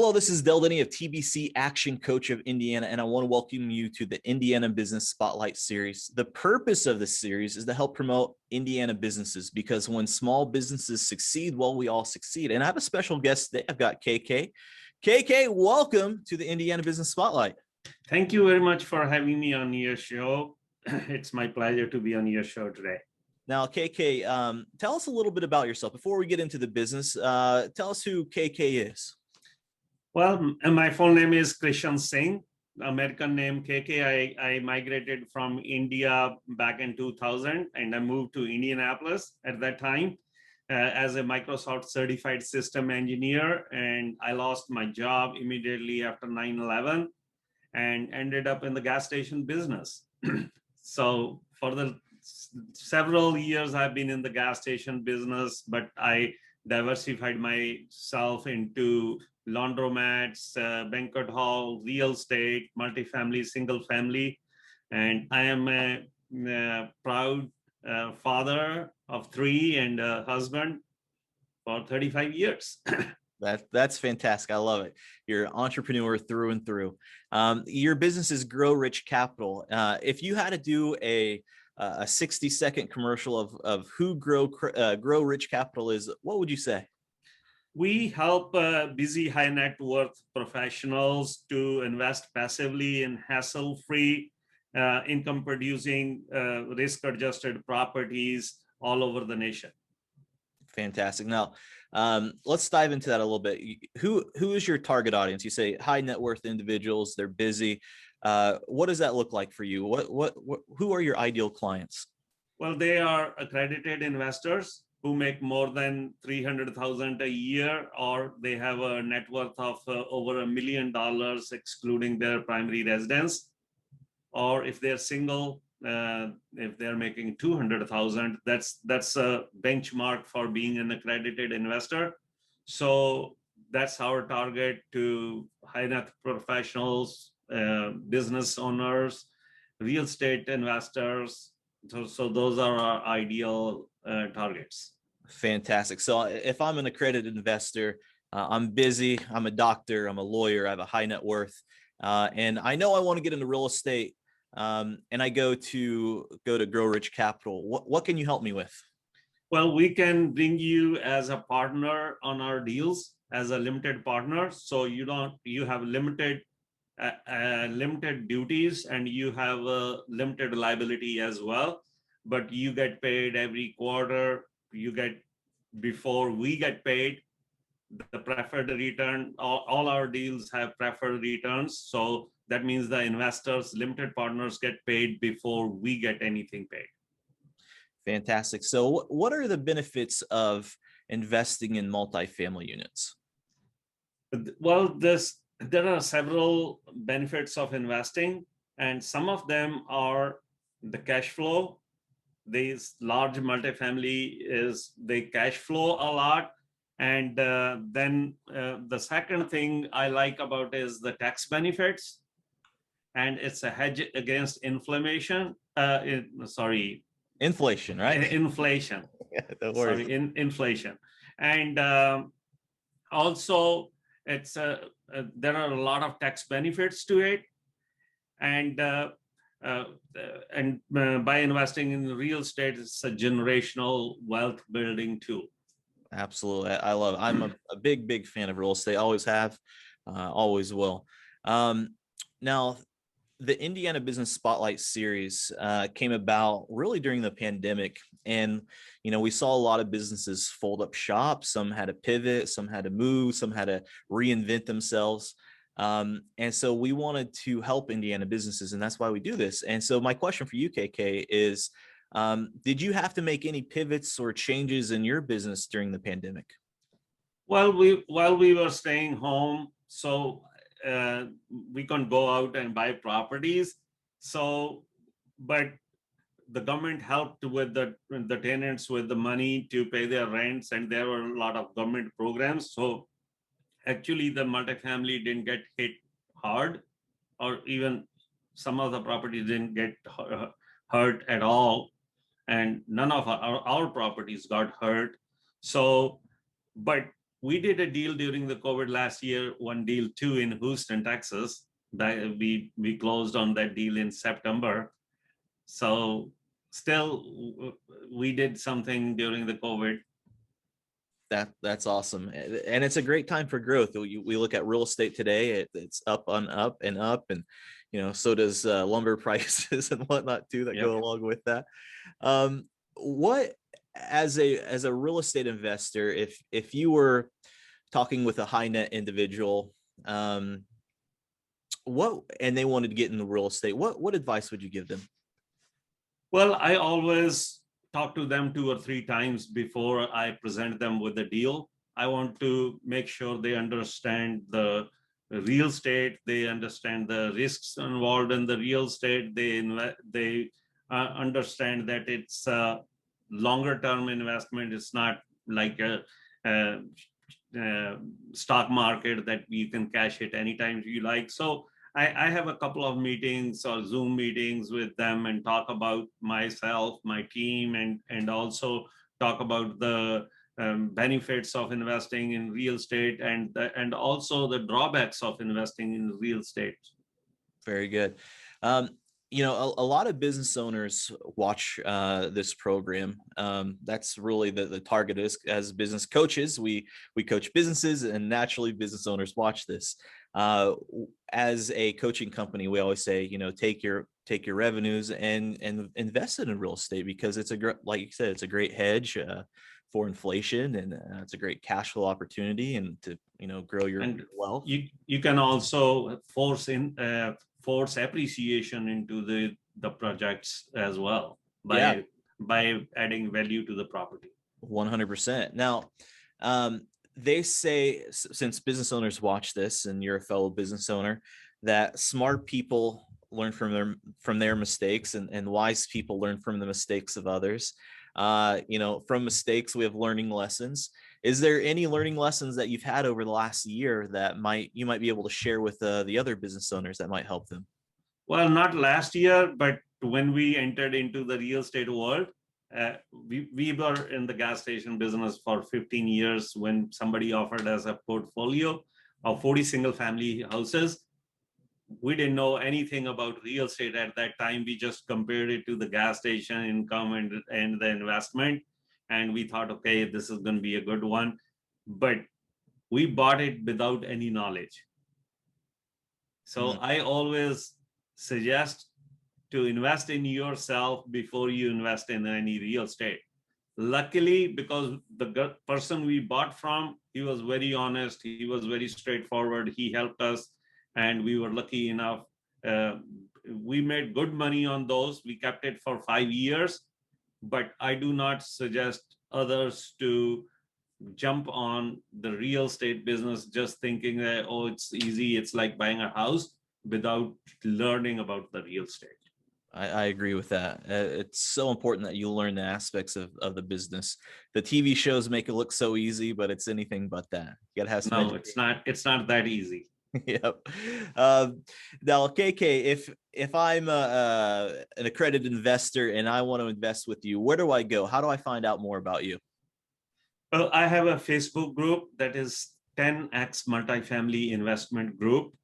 Hello, this is Del Denny of TBC Action Coach of Indiana, and I want to welcome you to the Indiana Business Spotlight Series. The purpose of this series is to help promote Indiana businesses, because when small businesses succeed, well, we all succeed. And I have a special guest today. I've got KK. KK, welcome to the Indiana Business Spotlight. Thank you very much for having me on your show. It's my pleasure to be on your show today. Now, KK, tell us a little bit about yourself. Before we get into the business, tell us who KK is. Well, my full name is Singh, American name KK. I migrated from India back in 2000, and I moved to Indianapolis at that time as a Microsoft certified system engineer. And I lost my job immediately after 9/11 and ended up in the gas station business. So for the several years, I've been in the gas station business, but I diversified myself into laundromats, banquet hall, real estate, multifamily, single family. And I am a proud father of 3 and a husband for 35 years. That's fantastic. I love it. You're an entrepreneur through and through. Your business is Grow Rich Capital. If you had to do a 60-second commercial of who Grow Rich Capital is, what would you say? We help busy high net worth professionals to invest passively in hassle-free income producing risk-adjusted properties all over the nation. Fantastic. Now, let's dive into that a little bit. Who is your target audience? You say high net worth individuals, they're busy. What does that look like for you? Who are your ideal clients? Well, they are accredited investors who make more than $300,000 a year, or they have a net worth of over $1 million, excluding their primary residence. Or if they're single, if they're making $200,000, that's a benchmark for being an accredited investor. So that's our target to high net professionals, business owners, real estate investors. So those are our ideal targets. Fantastic. So if I'm an accredited investor, I'm busy, I'm a doctor, I'm a lawyer, I have a high net worth, and I know I want to get into real estate, and I go to Grow Rich Capital. What can you help me with? Well, we can bring you as a partner on our deals, as a limited partner. So you have limited duties, and you have a limited liability as well, but you get paid every quarter. You get, before we get paid, the preferred return. All our deals have preferred returns. So that means the investors, limited partners, get paid before we get anything paid. Fantastic. So what are the benefits of investing in multifamily units? Well, there are several benefits of investing, and some of them are the cash flow. These large multifamily they cash flow a lot. And then the second thing I like about is the tax benefits, and it's a hedge against inflation, right? Inflation. Yeah, sorry, inflation. And also it's there are a lot of tax benefits to it. And by investing in real estate, it's a generational wealth building tool. Absolutely. I'm a big fan of real estate. Always have, always will. Now, the Indiana Business Spotlight series came about really during the pandemic. And, we saw a lot of businesses fold up shop. Some had to pivot, some had to move, some had to reinvent themselves. And so we wanted to help Indiana businesses, and that's why we do this. And so my question for you, KK, is did you have to make any pivots or changes in your business during the pandemic? Well, while we were staying home, so we couldn't go out and buy properties. So, but the government helped with the tenants with the money to pay their rents, and there were a lot of government programs. So actually, the multifamily didn't get hit hard, or even some of the properties didn't get hurt at all. And none of our properties got hurt. So, but we did a deal during the COVID last year, one deal too in Houston, Texas. That we closed on that deal in September. So still, we did something during the COVID. That's awesome, and it's a great time for growth. We look at real estate today; it's up on up and up, and so does lumber prices and whatnot too that go along with that. What as a real estate investor, if you were talking with a high net individual, what and they wanted to get into real estate, what advice would you give them? Well, I always talk to them 2 or 3 times before I present them with the deal. I want to make sure they understand the real estate, they understand the risks involved in the real estate, they understand that it's a longer term investment. It's not like a stock market that you can cash it anytime you like. So I have a couple of meetings or Zoom meetings with them and talk about myself, my team, and also talk about the benefits of investing in real estate and also the drawbacks of investing in real estate. Very good. A lot of business owners watch this program. That's really the target is as business coaches. We coach businesses, and naturally business owners watch this. As a coaching company, we always say, take your revenues and invest it in real estate, because it's like you said, it's a great hedge for inflation, and it's a great cash flow opportunity, and to grow your wealth. You can also force appreciation into the projects as well by adding value to the property. 100%. Now, they say, since business owners watch this, and you're a fellow business owner, that smart people learn from their mistakes, and wise people learn from the mistakes of others. From mistakes, we have learning lessons. Is there any learning lessons that you've had over the last year that you might be able to share with the other business owners that might help them? Well, not last year, but when we entered into the real estate world, we were in the gas station business for 15 years when somebody offered us a portfolio of 40 single family houses. We didn't know anything about real estate at that time. We just compared it to the gas station income and the investment. And we thought, okay, this is going to be a good one. But we bought it without any knowledge. So I always suggest to invest in yourself before you invest in any real estate. Luckily, because the person we bought from, he was very honest, he was very straightforward, he helped us, and we were lucky enough. We made good money on those. We kept it for 5 years, but I do not suggest others to jump on the real estate business just thinking that, oh, it's easy, it's like buying a house, without learning about the real estate. I agree with that. It's so important that you learn the aspects of the business. The TV shows make it look so easy, but it's anything but that. You gotta have some. No, it's not that easy. Yep. Now, KK, if I'm an accredited investor and I want to invest with you, where do I go? How do I find out more about you? Well, I have a Facebook group that is 10X Multifamily Investment Group.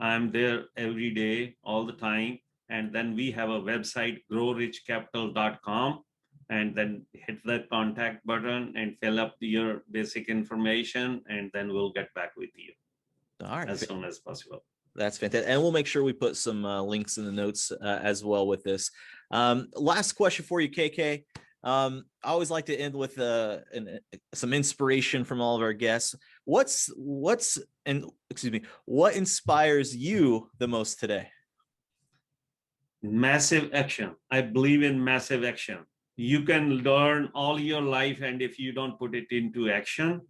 I'm there every day, all the time. And then we have a website, growrichcapital.com, and then hit the contact button and fill up your basic information, and then we'll get back with you as soon as possible. That's fantastic. And we'll make sure we put some links in the notes as well with this. Last question for you, KK. I always like to end with some inspiration from all of our guests. What inspires you the most today? Massive action. I believe in massive action. You can learn all your life, and if you don't put it into action,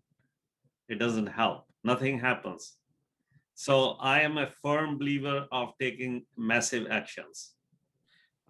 it doesn't help. Nothing happens. So I am a firm believer of taking massive actions.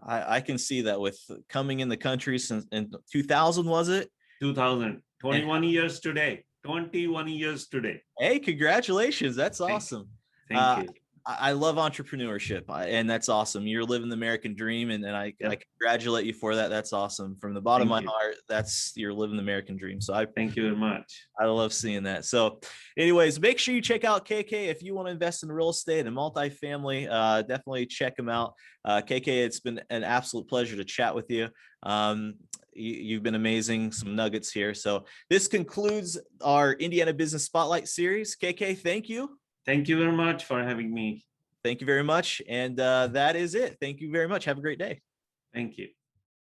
I can see that with coming in the country since in 2000, was it? 2000, 21 years today. 21 years today. Hey, congratulations. That's awesome. Thank you. I love entrepreneurship, and that's awesome. You're living the American dream, and I Yep. congratulate you for that. That's awesome. From the bottom of Thank my you. heart, that's you're living the American dream. So Thank you very much. I love seeing that. So, anyways, make sure you check out KK if you want to invest in real estate and multifamily. Definitely check him out. KK, it's been an absolute pleasure to chat with you. You've been amazing. Some nuggets here. So this concludes our Indiana Business Spotlight series. KK, thank you. Thank you very much for having me. Thank you very much. And that is it. Thank you very much. Have a great day. Thank you.